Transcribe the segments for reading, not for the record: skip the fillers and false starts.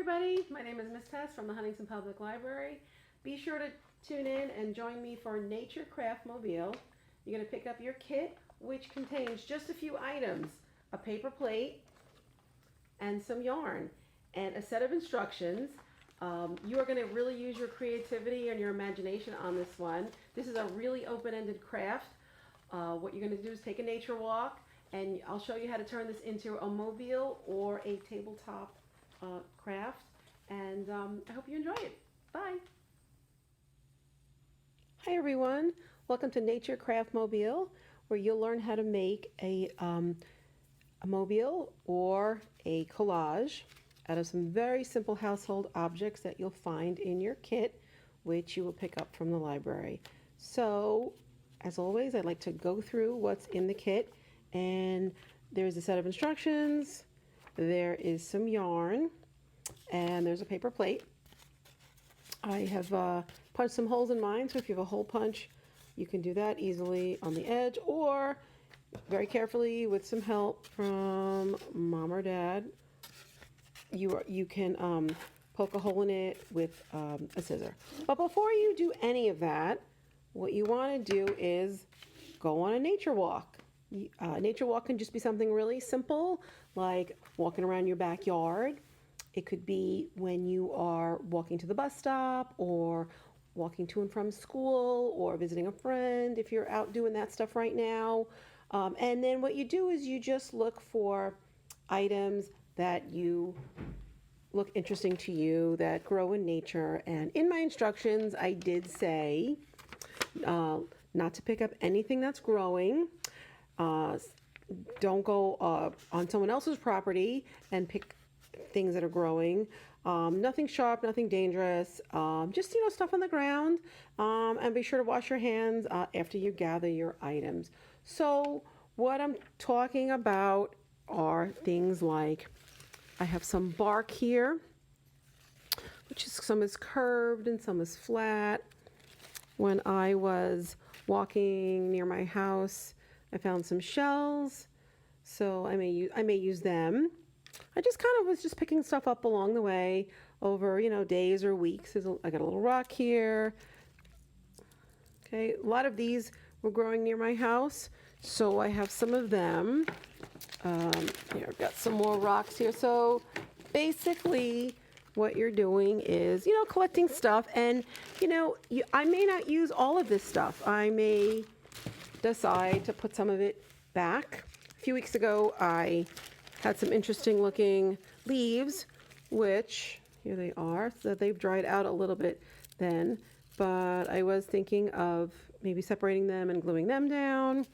everybody, my name is Miss Tess from the Huntington Public Library. Be sure to tune in and join me for Nature Craft Mobile. You're going to pick up your kit, which contains just a few items: a paper plate and some yarn and a set of instructions. You are going to really use your creativity and your imagination on this one. This is a really open-ended craft. What you're going to do is take a nature walk, and I'll show you how to turn this into a mobile or a tabletop craft, and I hope you enjoy it. Bye. Hi everyone, welcome to Nature Craft Mobile, where you'll learn how to make a mobile or a collage out of some very simple household objects that you'll find in your kit, which you will pick up from the library. So, as always, I'd like to go through what's in the kit, and there's a set of instructions. There is some yarn, and there's a paper plate. I have punched some holes in mine, so if you have a hole punch, you can do that easily on the edge, or very carefully with some help from mom or dad, you can poke a hole in it with a scissor. But before you do any of that, what you want to do is go on a nature walk. Nature walk can just be something really simple, like walking around your backyard. It could be when you are walking to the bus stop, or walking to and from school, or visiting a friend if you're out doing that stuff right now. And then what you do is you just look for items that you look interesting to you, that grow in nature. And in my instructions, I did say not to pick up anything that's growing. Don't go on someone else's property and pick things that are growing. Nothing sharp, nothing dangerous. Just stuff on the ground. And be sure to wash your hands after you gather your items. So what I'm talking about are things like, I have some bark here, which is, some is curved and some is flat. When I was walking near my house, I found some shells, so I may use them. I just kind of was just picking stuff up along the way over days or weeks. I got a little rock here. Okay, a lot of these were growing near my house, so I have some of them. Here, I've got some more rocks here. So basically what you're doing is, collecting stuff, and, I may not use all of this stuff. I may decide to put some of it back. A few weeks ago, I had some interesting looking leaves, which, here they are, so they've dried out a little bit then, but I was thinking of maybe separating them and gluing them down.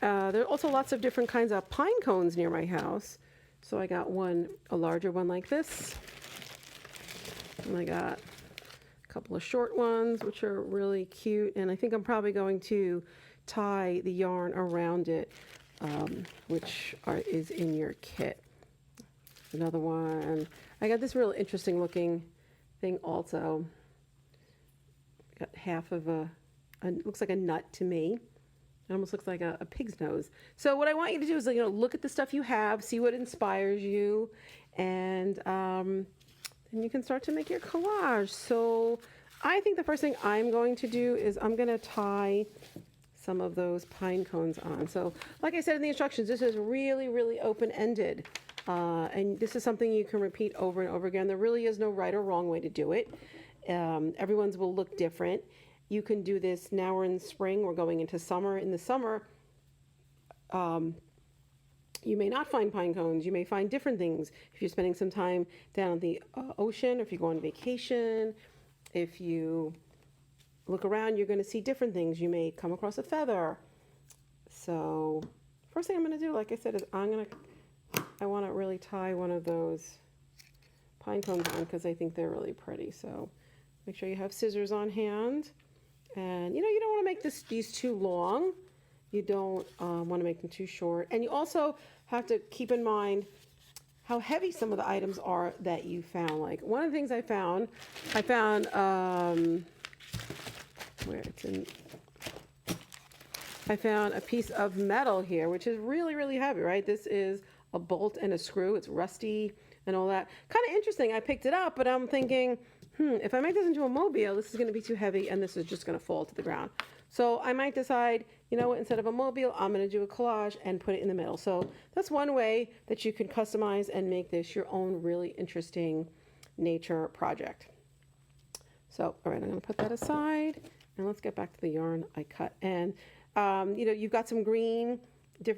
There are also lots of different kinds of pine cones near my house. So I got a larger one like this. And I got a couple of short ones, which are really cute. And I think I'm probably going to tie the yarn around it, which is in your kit. Another one. I got this real interesting looking thing also. Got half of looks like a nut to me. It almost looks like a pig's nose. So what I want you to do is, look at the stuff you have, see what inspires you, and then you can start to make your collage. So I think the first thing I'm going to do is I'm going to tie some of those pine cones on. So like I said in the instructions, this is really, really open-ended. And this is something you can repeat over and over again. There really is no right or wrong way to do it. Everyone's will look different. You can do this now. We're in spring, we're going into summer. In the summer, you may not find pine cones. You may find different things. If you're spending some time down at the ocean, or if you go on vacation, if you look around, you're going to see different things. You may come across a feather. So first thing I'm going to do, like I said, is I want to really tie one of those pine cones on, because I think they're really pretty. So make sure you have scissors on hand. And you don't want to make these too long. You don't want to make them too short. And you also have to keep in mind how heavy some of the items are that you found. Like one of the things I found where it's in, I found a piece of metal here, which is really, really heavy, right? This is a bolt and a screw. It's rusty and all that. Kind of interesting. I picked it up, but I'm thinking, if I make this into a mobile, this is going to be too heavy and this is just going to fall to the ground. So I might decide, you know what, instead of a mobile, I'm going to do a collage and put it in the middle. So that's one way that you can customize and make this your own really interesting nature project. So, all right, I'm going to put that aside and let's get back to the yarn I cut. And, you know, you've got some green,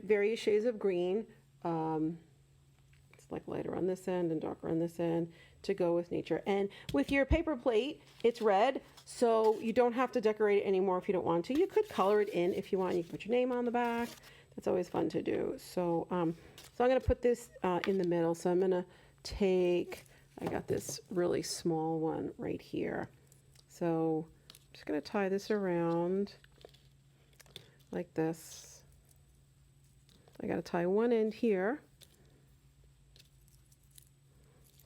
various shades of green. It's like lighter on this end and darker on this end to go with nature. And with your paper plate, it's red, so you don't have to decorate it anymore if you don't want to. You could color it in if you want. You can put your name on the back. That's always fun to do. So, so I'm going to put this in the middle. So I'm going to take, I got this really small one right here. So I'm just going to tie this around like this. I got to tie one end here.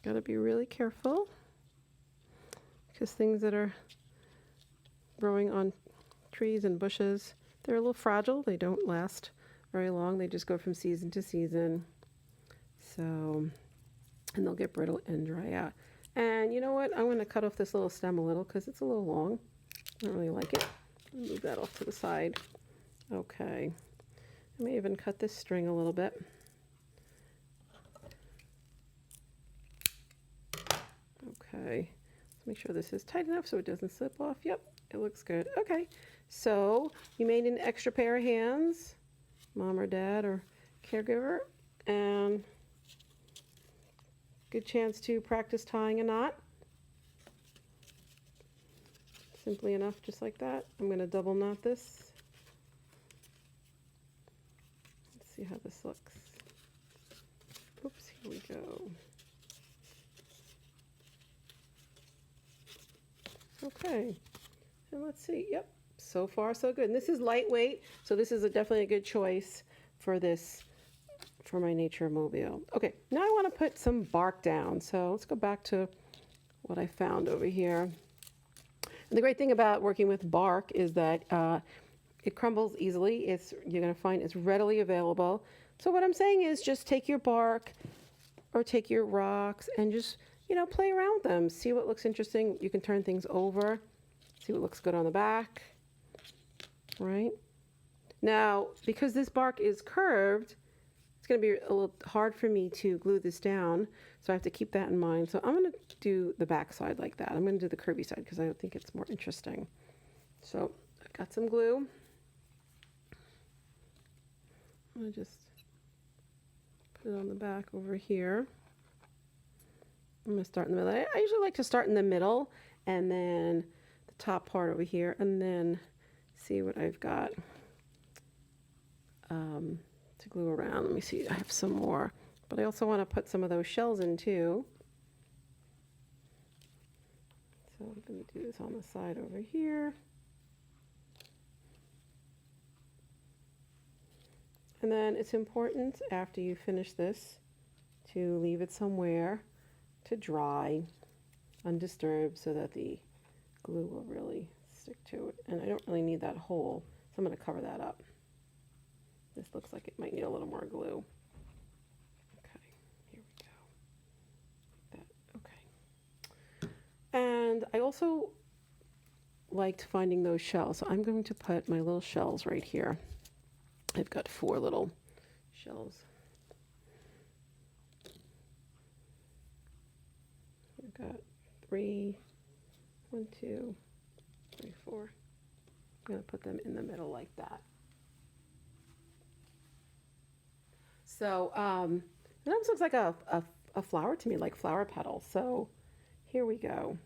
Got to be really careful because things that are growing on trees and bushes, they're a little fragile. They don't last very long. They just go from season to season. So, and they'll get brittle and dry out. And you know what? I'm going to cut off this little stem a little because it's a little long. I don't really like it. Move that off to the side. Okay. I may even cut this string a little bit. Okay, let's make sure this is tight enough so it doesn't slip off. Yep, it looks good. Okay, so you made an extra pair of hands, mom or dad or caregiver, and good chance to practice tying a knot. Simply enough, just like that. I'm going to double knot this. Let's see how this looks. Oops, here we go. Okay, and let's see. Yep, so far so good. And this is lightweight, so this is definitely a good choice for this, for my nature mobile. Okay, now I want to put some bark down. So let's go back to what I found over here. And the great thing about working with bark is that it crumbles easily. You're going to find it's readily available. So what I'm saying is just take your bark or take your rocks and just, you know, play around with them. See what looks interesting. You can turn things over. See what looks good on the back. Right? Now, because this bark is curved, it's going to be a little hard for me to glue this down. So I have to keep that in mind. So I'm going to do the back side like that. I'm going to do the curvy side because I think it's more interesting. So I've got some glue. I'm going to just put it on the back over here. I'm going to start in the middle. I usually like to start in the middle and then the top part over here and then see what I've got to glue around. Let me see. I have some more, but I also want to put some of those shells in too. So I'm going to do this on the side over here. And then it's important after you finish this to leave it somewhere to dry undisturbed so that the glue will really stick to it. And I don't really need that hole, so I'm going to cover that up. This looks like it might need a little more glue. Okay, here we go. Like that. Okay. And I also liked finding those shells, so I'm going to put my little shells right here. I've got 4 little shells. I've got 3, 1, 2, 3, 4. I'm going to put them in the middle like that. So it almost looks like a flower to me, like flower petals. So here we go.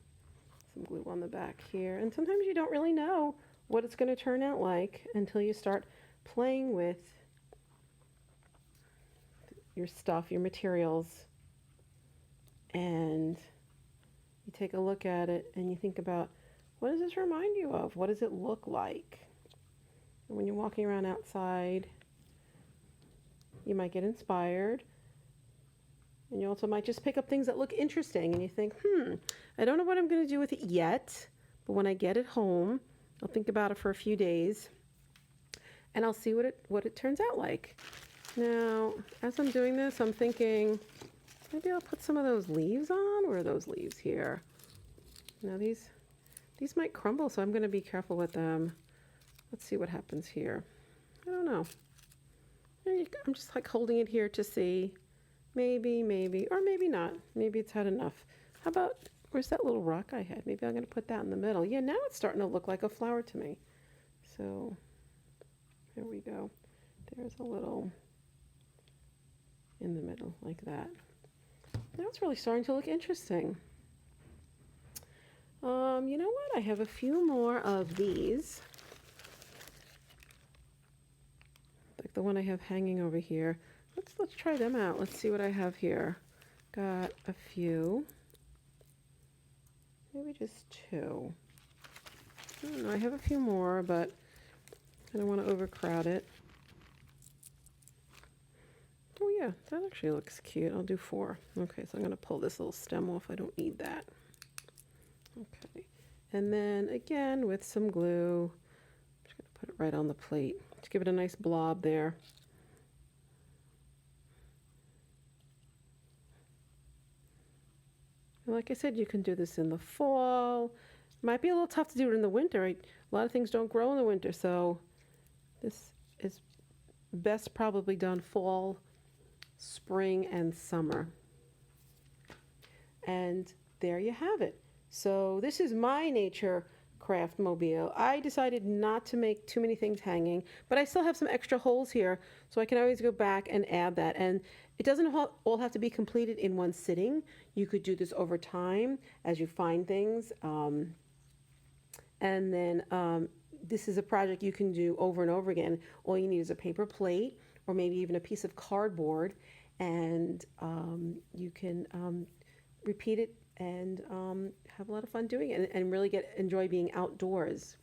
Some glue on the back here. And sometimes you don't really know what it's going to turn out like until you start playing with your stuff, your materials, and you take a look at it and you think about, what does this remind you of? What does it look like? And when you're walking around outside, you might get inspired, and you also might just pick up things that look interesting and you think, I don't know what I'm going to do with it yet, but when I get it home, I'll think about it for a few days and I'll see what it turns out like. Now, as I'm doing this, I'm thinking, Maybe I'll put some of those leaves on. Where are those leaves here? Now these might crumble, so I'm going to be careful with them. Let's see what happens here. I don't know. I'm just like holding it here to see. Maybe, or maybe not. Maybe it's had enough. How about, where's that little rock I had? Maybe I'm going to put that in the middle. Yeah, now it's starting to look like a flower to me. So, here we go. There's a little in the middle, like that. Now it's really starting to look interesting. You know what? I have a few more of these. Like the one I have hanging over here. Let's try them out. Let's see what I have here. Got a few. Maybe just two. I don't know. I have a few more, but I don't want to overcrowd it. Oh yeah, that actually looks cute. I'll do 4. Okay, so I'm going to pull this little stem off. I don't need that. Okay. And then again with some glue, I'm just going to put it right on the plate. Just give it a nice blob there. And like I said, you can do this in the fall. Might be a little tough to do it in the winter. A lot of things don't grow in the winter, so this is best probably done fall, spring, and summer. And there you have it. So this is my nature craft mobile. I decided not to make too many things hanging, but I still have some extra holes here, so I can always go back and add that. And it doesn't all have to be completed in one sitting. You could do this over time as you find things. And then this is a project you can do over and over again. All you need is a paper plate or maybe even a piece of cardboard, and you can repeat it and have a lot of fun doing it and really enjoy being outdoors.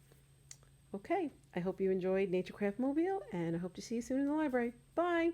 Okay, I hope you enjoyed NatureCraft Mobile, and I hope to see you soon in the library. Bye!